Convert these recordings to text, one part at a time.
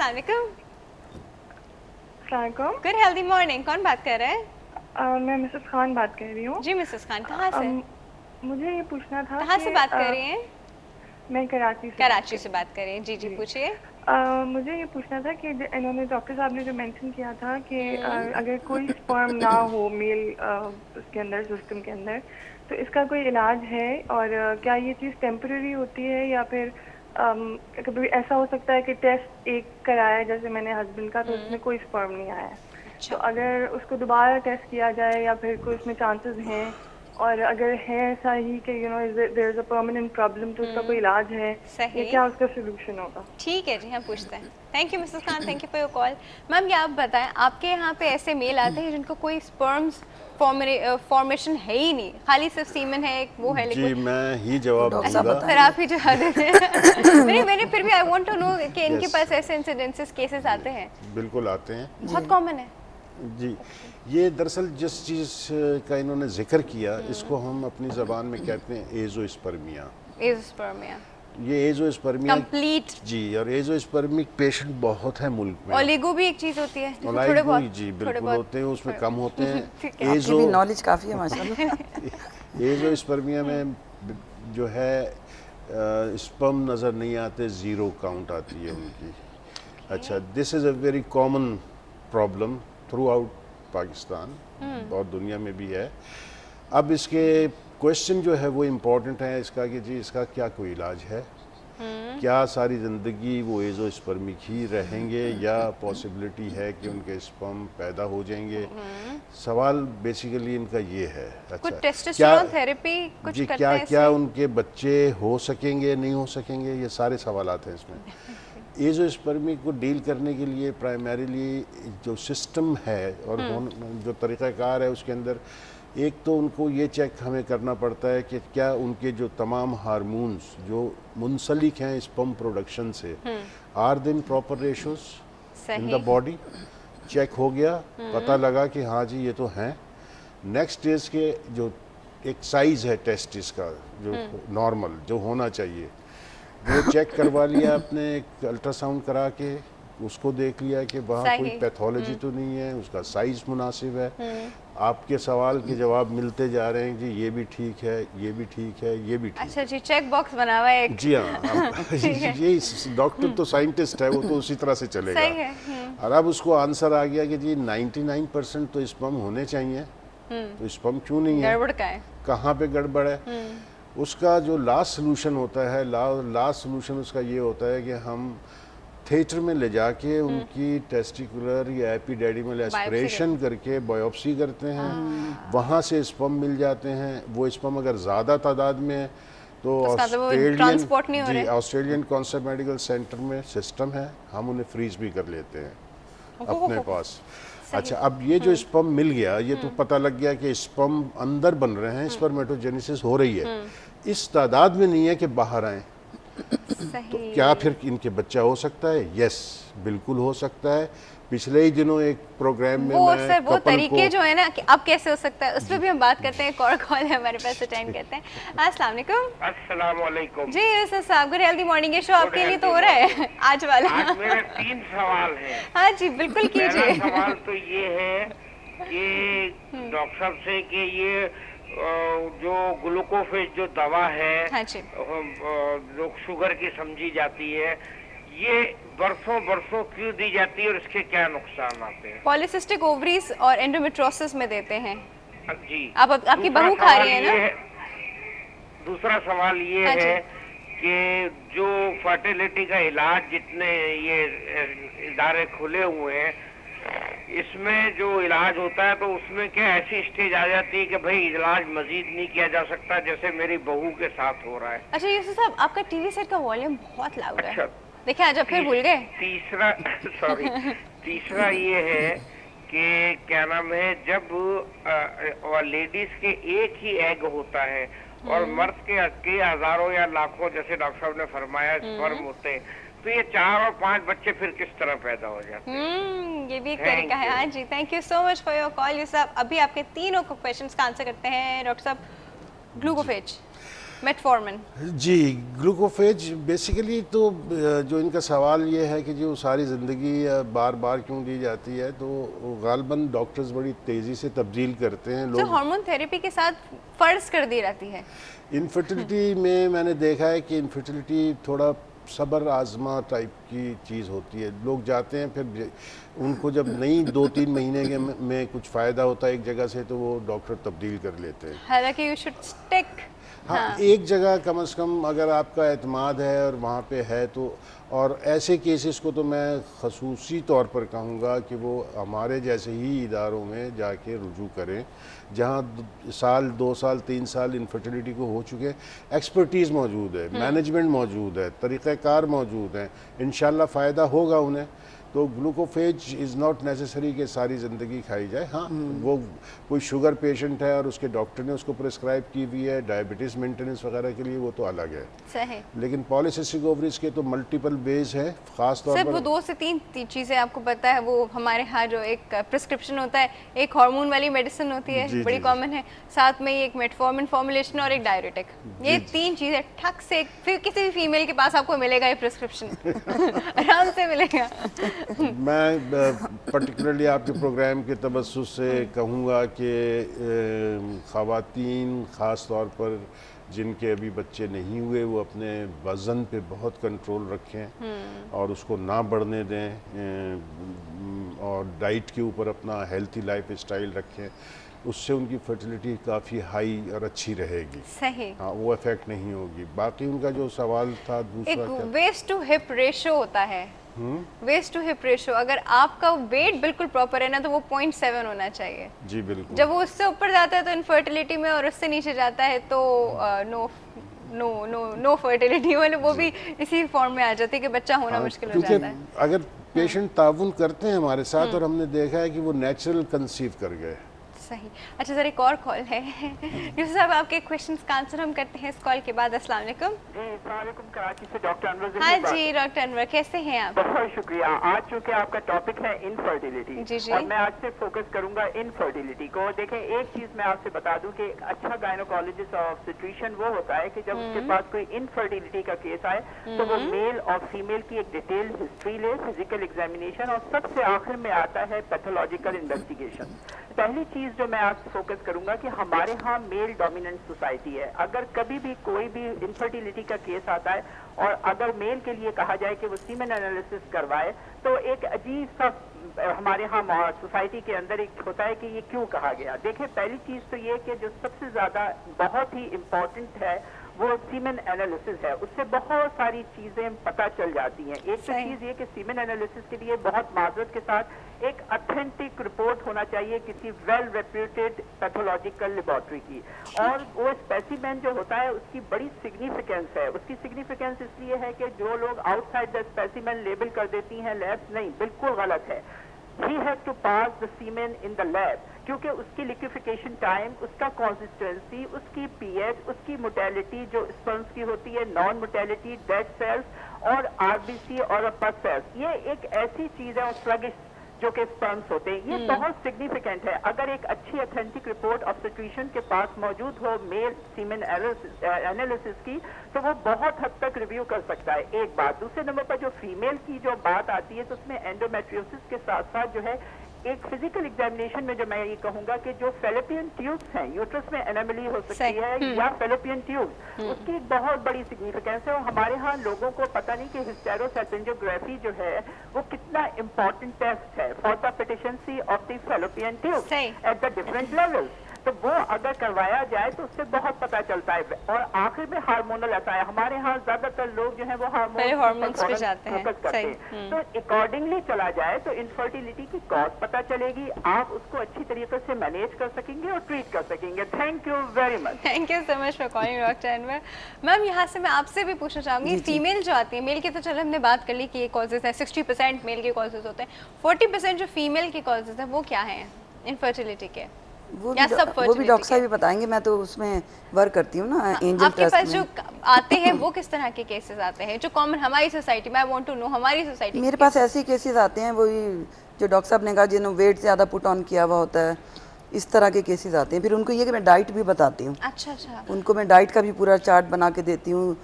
अस्सलाम वालेकुम। Good healthy morning. कौन बात कर रहा है? मैं मिसेस खान बात कर रही हूँ। जी मिसेस खान, कहाँ से? मुझे ये पूछना था कहाँ कि से बात कर रही हैं? मैं कराची से कराची से बात कर रही हैं। जी जी, जी पूछिए। मुझे ये पूछना था कि इन्होंने डॉक्टर साहब ने जो मेंशन किया था कि अगर कोई स्पर्म ना हो मेल उसके अंदर सिस्टम के अंदर, तो इसका कोई इलाज है? और क्या ये चीज़ टेम्पररी होती है या फिर कभी ऐसा हो सकता है कि टेस्ट एक कराया जैसे मैंने हस्बैंड का, तो उसमें कोई स्पर्म नहीं आया, तो अच्छा, अगर उसको दोबारा टेस्ट किया जाए या फिर कोई उसमें चांसेस हैं, और अगर है ऐसा ही कि there is a permanent problem, तो उसका कोई इलाज है या सही। क्या उसका सोल्यूशन होगा? ठीक है जी, हम पूछते हैं। Thank you Mrs Khan, thank you for your call. Ma'am ये आप बताएं, आपके यहाँ पे ऐसे मेल आते हैं जिनको कोई स्पर्म्स फॉर्मेशन है ही नहीं, खाली सिर्फ सीमन है, एक वो है जी, लिक्विड? मैं ही जवाब डॉक्टर साहब दूंगा। फिर आप ही जवाब देते हैं। मैंने फिर भी आई वांट टू नो कि इनके Yes. पास ऐसे इंसिडेंसेस केसेस आते हैं। बिल्कुल आते हैं बहुत कॉमन है। जी। ये दरअसल जिस चीज़ का इन्होंने जिक्र किया, इसको हम अपनी ज़बान में कहते हैं एज़ोस्पर्मिया। एज़ोस्पर्मिया ये एज़ोस्पर्मिया कंप्लीट। जी, और एज़ोस्पर्मिक पेशेंट बहुत है मुल्क में। ओलिगो भी एक चीज होती है जिसमें थोड़े ओलिगो बहुत जी थोड़े बिल्कुल बहुत होते हैं, उसमें कम होते हैं। ठीक है। आपकी भी नॉलेज काफ़ी है माशाल्लाह। एज़ोस्पर्मिया में जो है स्पर्म नज़र नहीं आते, ज़ीरो काउंट आती है उनकी। अच्छा, this is a very common problem through out Pakistan और दुनिया में भी है। अब इसके क्वेश्चन जो है वो इम्पोर्टेंट है इसका कि जी इसका क्या कोई इलाज है? क्या सारी ज़िंदगी वो एज़ोस्पर्मिक ही रहेंगे या पॉसिबिलिटी है कि उनके स्पर्म पैदा हो जाएंगे? सवाल बेसिकली इनका ये है। कुछ अच्छा, टेस्टोस्टेरोन थेरेपी कुछ जी, करते क्या हैं क्या इससे? उनके बच्चे हो सकेंगे, नहीं हो सकेंगे, ये सारे सवालात हैं इसमें। एज़ोस्पर्मी को डील करने के लिए प्राइमरीली जो सिस्टम है और जो तरीक़ाकार है उसके अंदर एक तो उनको ये चेक हमें करना पड़ता है कि क्या उनके जो तमाम हार्मोन्स जो मुंसलिक हैं स्पर्म प्रोडक्शन से, are they in proper ratios in the body? Check हो गया, पता लगा कि हाँ जी ये तो हैं। नेक्स्ट स्टेज के जो एक साइज़ है टेस्टिस का जो नॉर्मल जो होना चाहिए, वो चेक करवा लिया आपने, एक अल्ट्रासाउंड करा के उसको देख लिया कि वहाँ कोई पैथोलॉजी तो नहीं है, उसका साइज़ मुनासिब है। आपके सवाल के जवाब मिलते जा रहे हैं कि ये भी ठीक है, ये भी ठीक है, ये भी ठीक अच्छा है। जी, चेक बॉक्स बना हुआ है एक। जी हाँ, ये डॉक्टर तो साइंटिस्ट है, वो तो उसी तरह से चलेगा। सही है। और अब उसको आंसर आ गया कि जी 99% तो स्पर्म होने चाहिए, तो स्पर्म क्यों नहीं है, गड़बड़ का है। कहाँ पे गड़बड़ है? उसका जो लास्ट सोल्यूशन होता है, लास्ट सोल्यूशन उसका ये होता है कि हम थिएटर में ले जाके उनकी टेस्टिकुलर या एपिडेडिमल एस्पिरेशन करके बायोप्सी करते हैं, वहाँ से स्पर्म मिल जाते हैं। वो स्पर्म अगर ज़्यादा तादाद में है तो ऑस्ट्रेलियन कॉन्सेप्ट मेडिकल सेंटर में सिस्टम है, हम उन्हें फ्रीज भी कर लेते हैं अपने पास। अच्छा, अब ये जो स्पर्म मिल गया, ये तो पता लग गया कि स्पर्म अंदर बन रहे हैं, स्पर्मेटोजेनेसिस हो रही है, इस तादाद में नहीं है कि बाहर आए। तो क्या फिर इनके बच्चा हो सकता है? यस, बिल्कुल हो सकता है। पिछले ही दिनों एक प्रोग्राम में वो मैं सर वो कपल तरीके को जो है ना कि अब कैसे हो सकता है, उस पर भी हम बात करते हैं। एक और कॉल है हमारे पास, अटेंड करते हैं। अस्सलाम वालेकुम। अस्सलाम वालेकुम। जी यूसुफ साहब, गुड हेल्दी मॉर्निंग। ये शो आपके लिए तो हो रहा है आज वाला। आज मेरे 3 सवाल हैं। हाँ जी बिल्कुल कीजिए। पहला सवाल तो ये है कि डॉक्टर साहब से कि ये जो ग्लूकोफेज जो दवा है, हाँ जी, जो शुगर की समझी जाती है, ये बरसों बरसों क्यों दी जाती है और इसके क्या नुकसान आते हैं? पॉलिसिस्टिक ओवरीज और एंडोमेट्रोसिस में देते हैं जी। आपकी बहू खा रही है ना? दूसरा सवाल ये हाँ है कि जो फर्टिलिटी का इलाज जितने ये इदारे खुले हुए हैं, इसमें जो इलाज होता है तो उसमें क्या ऐसी स्टेज आ जाती है कि भाई इलाज मजीद नहीं किया जा सकता, जैसे मेरी बहू के साथ हो रहा है? अच्छा यूसुफ साहब, आपका टीवी सेट का वॉल्यूम बहुत लाउड है। अच्छा, देखिए आज आप फिर भूल गए। तीसरा ये है कि क्या नाम है, जब लेडीज के एक ही एग होता है और मर्द के हजारों या लाखों, जैसे डॉक्टर साहब ने फरमाया, स्पर्म होते हैं, तो ये 4 और 5 बच्चे फिर किस तरह पैदा हो जाते हैं? ये भी एक तरीका है। हाँ जी, thank you so much for your call Yusuf Sahab. अभी आपके तीनों को क्वेश्चंस का आंसर करते हैं डॉक्टर साहब। Glucophage metformin? जी, ग्लूकोफेज बेसिकली तो जो इनका सवाल ये है कि जो सारी ज़िंदगी बार बार क्यों दी जाती है, तो गालबन डॉक्टर्स बड़ी तेज़ी से तब्दील करते हैं जो लोग। हार्मोन थेरेपी के साथ फर्ज कर दी जाती है। इनफर्टिलिटी में मैंने देखा है कि इनफर्टिलिटी थोड़ा सब्र आजमा टाइप की चीज़ होती है। लोग जाते हैं, फिर उनको जब नहीं 2-3 महीने के में कुछ फ़ायदा होता है एक जगह से, तो वो डॉक्टर तब्दील कर लेते हैं। हालांकि यू शुड स्टिक। हाँ, एक जगह कम से कम अगर आपका एतमाद है और वहाँ पे है तो, और ऐसे केसेस को तो मैं खसूसी तौर पर कहूँगा कि वो हमारे जैसे ही इदारों में जाके रुजू करें, जहाँ साल 2 साल 3 साल इनफर्टिलिटी को हो चुके, एक्सपर्टीज़ मौजूद है, मैनेजमेंट मौजूद है, तरीक़ाकार मौजूद हैं, इंशाल्लाह फ़ायदा होगा उन्हें। तो ग्लूकोफेज इज़ नॉट नेसेसरी कि सारी ज़िंदगी खाई जाए। हाँ, वो कोई शुगर पेशेंट है और उसके डॉक्टर ने उसको प्रिस्क्राइब की हुई है डायबिटीज़ मेंटेनेंस वगैरह के लिए, वो तो अलग है। सही। लेकिन पॉलीसिस्टिक ओवरीज के तो मल्टीपल बेस है, ख़ास तौर सिर्फ पर वो 2 से 3 चीज़ें आपको पता है। वो हमारे यहाँ जो एक प्रिस्क्रिप्शन होता है, एक हार्मोन वाली मेडिसिन होती है, जी, बड़ी जी, कॉमन है, साथ में एक मेटफॉर्मिन फॉर्मुलेशन और एक डायरेटिक। ये 3 चीज़ें ठक से फिर किसी भी फीमेल के पास आपको मिलेगा ये प्रिस्क्रिप्शन आराम से मिलेगा। मैं पर्टिकुलरली आपके प्रोग्राम के तबस्सुस से कहूँगा कि ख़वातीन ख़ास तौर पर जिनके अभी बच्चे नहीं हुए, वो अपने वज़न पे बहुत कंट्रोल रखें और उसको ना बढ़ने दें, और डाइट के ऊपर अपना हेल्थी लाइफ स्टाइल रखें। उससे उनकी फर्टिलिटी काफ़ी हाई और अच्छी रहेगी। सही। हाँ, वो इफेक्ट नहीं होगी। बाकी उनका जो सवाल था दूसरा एक क्या? वेस्ट टू हिप रेशो होता है। वेस्ट टू हिप रेशो, अगर आपका वेट बिल्कुल प्रॉपर है ना, तो वो 0.7 होना चाहिए। जी बिल्कुल। जब वो उससे ऊपर जाता है तो इनफर्टिलिटी में, और उससे नीचे जाता है तो no no no no fertility, मतलब वो भी इसी फॉर्म में आ जाती है कि बच्चा होना हाँ, मुश्किल हो क्योंकि जाता है। अगर पेशेंट ताउन करते हैं हमारे साथ और हमने देखा है कि वो नेचुरल कंसीव कर गए। सही। अच्छा सर, एक और कॉल है। यूसुफ साहब, आपके क्वेश्चंस का आंसर हम करते हैं इस कॉल के बाद। अस्सलाम वालेकुम। जी, अस्सलाम वालेकुम। कराची से डॉक्टर अनवर हाँ जी डॉक्टर अनवर, कैसे हैं आप? बहुत शुक्रिया। आज चूंकि आपका टॉपिक है इनफर्टिलिटी, जी जी। और मैं आज से फोकस करूंगा इनफर्टिलिटी को। देखें, एक चीज मैं आपसे बता दूं कि अच्छा गायनोकोलॉजिस्ट और ऑब्स्टेट्रिशियन वो होता है कि जब उसके पास कोई इनफर्टिलिटी का केस आए तो वो मेल और फीमेल की एक डिटेल हिस्ट्री ले, फिजिकल एग्जामिनेशन, और सबसे आखिर में आता है पैथोलॉजिकल इन्वेस्टिगेशन। पहली चीज जो मैं आज फोकस करूंगा कि हमारे यहाँ मेल डोमिनेंट सोसाइटी है। अगर कभी भी कोई भी इनफर्टिलिटी का केस आता है और अगर मेल के लिए कहा जाए कि वो सीमेन एनालिसिस करवाए, तो एक अजीब सा हमारे यहाँ सोसाइटी के अंदर एक होता है कि ये क्यों कहा गया। देखिए, पहली चीज तो ये कि जो सबसे ज्यादा बहुत ही इम्पोर्टेंट है वो सीमेन एनालिसिस है। उससे बहुत सारी चीजें पता चल जाती हैं। एक तो चीज ये कि सीमेन एनालिसिस के लिए बहुत माजरत के साथ एक ऑथेंटिक रिपोर्ट होना चाहिए किसी वेल रेप्यूटेड पैथोलॉजिकल लेबोरेटरी की, और वो स्पेसिमेन जो होता है उसकी बड़ी सिग्निफिकेंस है। उसकी सिग्निफिकेंस इसलिए है कि जो लोग आउटसाइड द स्पेसिमेन लेबल कर देती हैं लैब्स, नहीं, बिल्कुल गलत है। He has to pass the semen in the lab, क्योंकि उसकी लिक्विफिकेशन टाइम, उसका कंसिस्टेंसी, उसकी पीएच, उसकी मोटेलिटी जो स्पर्म्स की होती है, नॉन मोटेलिटी, डेड सेल्स और आरबीसी और पस सेल्स, ये एक ऐसी चीज है, और स्लगिश जो कि स्पर्म्स होते हैं, ये बहुत सिग्निफिकेंट है। अगर एक अच्छी ऑथेंटिक रिपोर्ट ऑब्स्टेट्रिशियन के पास मौजूद हो मेल सीमेन एनालिसिस की, तो वो बहुत हद तक रिव्यू कर सकता है। एक बात। दूसरे नंबर पर जो फीमेल की जो बात आती है, तो उसमें एंडोमेट्रियोसिस के साथ साथ जो है एक फिजिकल एग्जामिनेशन में जो मैं ये कहूंगा कि जो फेलोपियन ट्यूब्स हैं, यूट्रस में एनोमली हो सकती है या फेलोपियन ट्यूब्स, उसकी एक बहुत बड़ी सिग्निफिकेंस है। और हमारे यहाँ लोगों को पता नहीं कि हिस्टेरोसल्पिंजोग्राफी जो है वो कितना इम्पोर्टेंट टेस्ट है for the patency of the fallopian tubes at the different levels. तो वो अगर करवाया जाए तो उससे बहुत पता चलता है। और आखिर में हार्मोनल आता है। हमारे यहाँ ज्यादातर लोग जो है वो हार्मोन्स पे जाते हैं, फोकस करते हैं। तो अकॉर्डिंगली चला जाए तो इनफर्टिलिटी की कॉज पता चलेगी, आप उसको अच्छी तरीके से मैनेज कर सकेंगे और ट्रीट कर सकेंगे। Thank you very much. Thank you so much for calling doctor Anwar. Ma'am, यहाँ से मैं आपसे भी पूछना चाहूंगी, फीमेल जो आती है, मेल की तो चलो हमने बात कर ली कि ये कॉजेज है, 60% मेल के कॉजेज होते हैं, 40% जो फीमेल के कॉजेज है वो क्या है इनफर्टिलिटी के? वो भी डॉक्टर साहब भी बताएंगे। मैं तो उसमें वर्क करती हूँ ना, एंजल आपके ट्रस्ट पास में। जो आते हैं वो किस तरह के केसेस आते हैं जो कॉमन हमारी सोसाइटी में? आई वांट टू नो हमारी सोसाइटी। मेरे पास ऐसे केसेस आते हैं, वही जो डॉक्टर साहब ने कहा, जिन्होंने वेट ज़्यादा पुट ऑन किया हुआ होता है, इस तरह के केसेस आते हैं। फिर उनको ये कि मैं डाइट भी बताती हूँ, अच्छा अच्छा। उनको मैं डाइट का भी पूरा चार्ट बना के देती हूँ।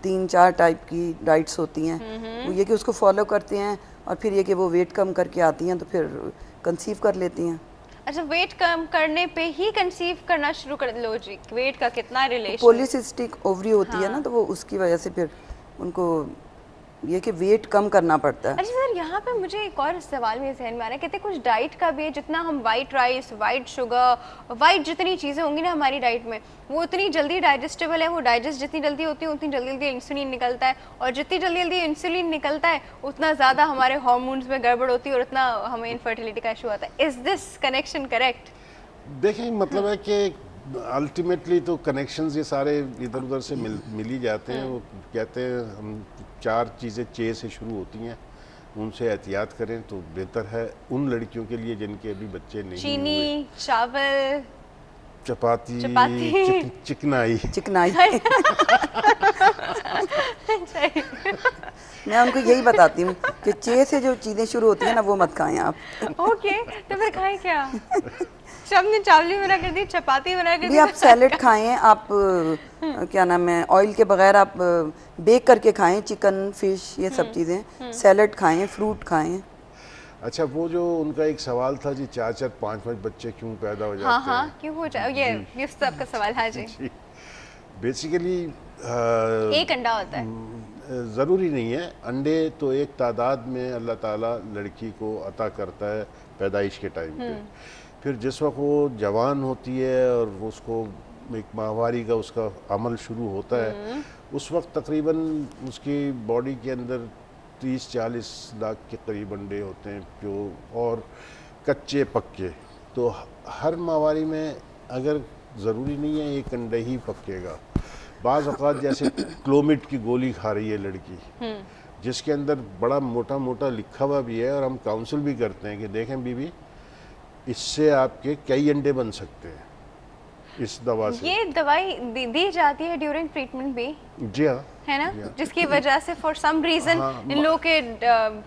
3-4 टाइप की डाइट्स होती हैं, वो ये कि उसको फॉलो करते हैं और फिर ये कि वो वेट कम करके आती हैं तो फिर कंसीव कर लेती हैं। अच्छा, वेट कम करने पे ही कंसीव करना शुरू कर लो जी? वेट का कितना रिलेशन? पॉलीसिस्टिक ओवरी होती है ना, तो वो उसकी वजह से फिर उनको ये कि वेट कम करना पड़ता है। अच्छा सर, यहाँ पे मुझे एक और सवाल मेरे जहन में आ रहा है, कहते हैं कुछ डाइट का भी है, जितना हम white rice, white sugar, white जितनी चीज़ें होंगी ना हमारी डाइट में, वो उतनी जल्दी डाइजेस्टेबल है, वो डाइजेस्ट जितनी जल्दी होती है उतनी जल्दी जल्दी इंसुलिन निकलता है, और जितनी जल्दी जल्दी इंसुलिन निकलता है उतना ज़्यादा हमारे हार्मोन्स में गड़बड़ होती है और उतना हमें इनफर्टिलिटी का इशू आता है। Is this connection correct? देखें, मतलब है कि अल्टीमेटली तो कनेक्शंस ये सारे इधर उधर से मिल ही जाते हैं। वो कहते हैं हम 4 चीज़ें चे से शुरू होती हैं, उनसे एहतियात करें तो बेहतर है उन लड़कियों के लिए जिनके अभी बच्चे नहीं हुए। चीनी, चावल, चपाती, चपाती। चिकनाई। मैं उनको यही बताती हूँ कि चे से जो चीज़ें शुरू होती हैं ना वो मत खाएं आप। ओके, तो फिर खाएं क्या? सबने चावल भी बना कर दी, चपाती बना कर दी। आप सैलेड खाएं, आप क्या नाम है, ऑयल के बगैर आप बेक करके खाएं, चिकन, फिश, ये सब चीज़ें। सैलेड खाएं, फ्रूट खाएं। अच्छा, वो जो उनका एक सवाल था जी, 4-4, 5-5 बच्चे क्यों पैदा हो जाते हैं? हाँ, क्यों हो जाए, ये सबका सवाल। हाँ जी। बेसिकली एक अंडा होता है? ज़रूरी नहीं है। अंडे तो एक तादाद में अल्लाह ताला लड़की को अता करता है पैदाइश के टाइम पे। फिर जिस वक्त वो जवान होती है और उसको एक माहवारी का उसका अमल शुरू होता है, उस वक्त तकरीबन उसकी बॉडी के अंदर 30-40 लाख के करीब अंडे होते हैं, जो और कच्चे पक्के। तो हर माहवारी में अगर ज़रूरी नहीं है एक अंडे ही पकेगा। बाज़ औक़ात जैसे क्लोमिड की गोली खा रही है लड़की, जिसके अंदर बड़ा मोटा मोटा लिखा हुआ भी है, और हम काउंसिल भी करते हैं कि देखें बीबी, इससे आपके कई अंडे बन सकते हैं इस दवा से। ये दवाई दी जाती है ड्यूरिंग ट्रीटमेंट भी? जी हाँ, है ना, जिसकी वजह से फॉर सम रीजन इन लोगों के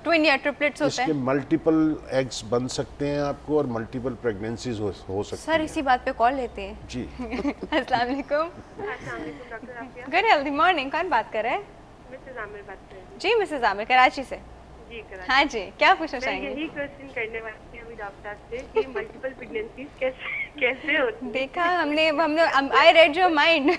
ट्विन या ट्रिपलेट्स होते इसके हैं। मल्टीपल एग्स बन सकते हैं आपको, और मल्टीपल प्रेगनेंसीज हो सकती हैं। सर इसी बात पे कॉल लेते हैं जी। अस्सलाम वालेकुम। Doctor Afiya. Good healthy morning. कौन बात कर रहे हैं? मिसेस आमिर बात कर रही हूँ। जी मिसेस आमिर, कराची से। जी कराची। हाँ जी, क्या पूछना मैं चाहेंगे? यही क्वेश्चन करने वाली थी अभी डॉक्टर से कि मल्टीपल प्रेगनेंसीज कैसे होती हैं? देखा हमने आई रेड योर माइंड।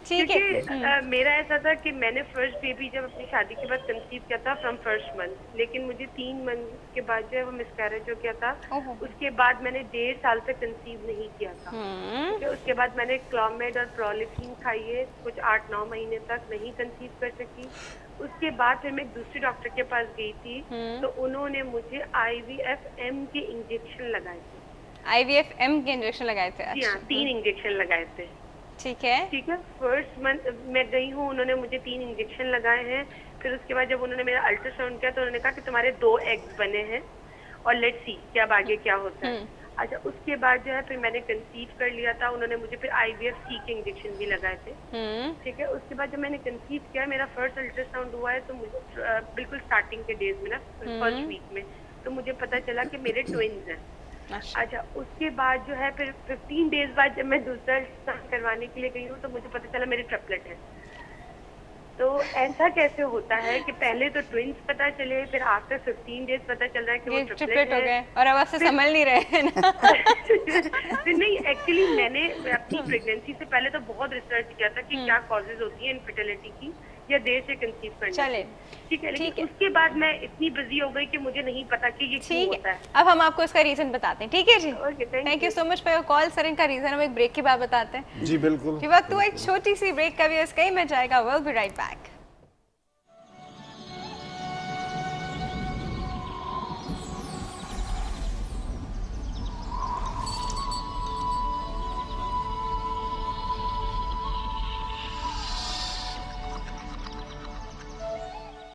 ठीक है। क्योंकि मेरा ऐसा था कि मैंने फर्स्ट बेबी जब अपनी शादी के बाद कंसीव किया था फ्रॉम फर्स्ट मंथ, लेकिन मुझे 3 मंथ के बाद जो है वो मिसकैरेज हो गया था। ओहो। उसके बाद मैंने 1.5 साल तक कंसीव नहीं किया था। ठीक है, उसके बाद मैंने क्लॉमेड और प्रोलिफिन खाई है, कुछ 8-9 महीने तक नहीं कंसीव कर सकी। उसके बाद फिर मैं एक दूसरे डॉक्टर के पास गई थी, तो उन्होंने मुझे IVF-M के इंजेक्शन लगाए थे। IVF-M के इंजेक्शन लगाए थे? जी हाँ, 3 इंजेक्शन लगाए थे। ठीक है। ठीक है, फर्स्ट मंथ मैं गई हूँ, उन्होंने मुझे 3 इंजेक्शन लगाए हैं। फिर उसके बाद जब उन्होंने मेरा अल्ट्रासाउंड किया तो उन्होंने कहा कि तुम्हारे 2 एग्स बने हैं और लेट्स सी कि अब आगे क्या होता है। अच्छा, उसके बाद जो है फिर मैंने कंसीव कर लिया था। उन्होंने मुझे फिर IVF-C के इंजेक्शन भी लगाए थे। ठीक है, उसके बाद जब मैंने कंसीव किया, मेरा फर्स्ट अल्ट्रासाउंड हुआ है, तो मुझे बिल्कुल स्टार्टिंग के डेज में ना, फर्स्ट वीक में, तो मुझे पता चला कि मेरे ट्विन्स हैं। अच्छा, उसके बाद जो है फिर 15 डेज बाद जब मैं दूसरा अल्ट्रासाउंड करवाने के लिए गई हूँ, तो मुझे पता चला मेरे ट्रिपलेट है। तो ऐसा कैसे होता है कि पहले तो ट्विन्स पता चले, फिर आफ्टर 15 डेज पता चल रहा है कि वो ट्रिपलेट हो गए, और अब आपसे संभल नहीं रहे हैं ना। फिर नहीं, एक्चुअली मैंने अपनी प्रेगनेंसी से पहले तो बहुत रिसर्च किया था कि क्या कॉजेज होती है इनफर्टिलिटी की या देर से कंसीव करने चले, ठीक है, लेकिन उसके बाद मैं इतनी बिजी हो गई कि मुझे नहीं पता कि ये क्यों होता है। अब हम आपको इसका रीजन बताते हैं, ठीक है जी? Okay, thank you so much for your call. Sir इनका रीजन हम एक ब्रेक के बाद बताते हैं। जी बिल्कुल। वक्त हुआ एक छोटी सी ब्रेक का भी, इसका ही में जाएगा। Will be right back.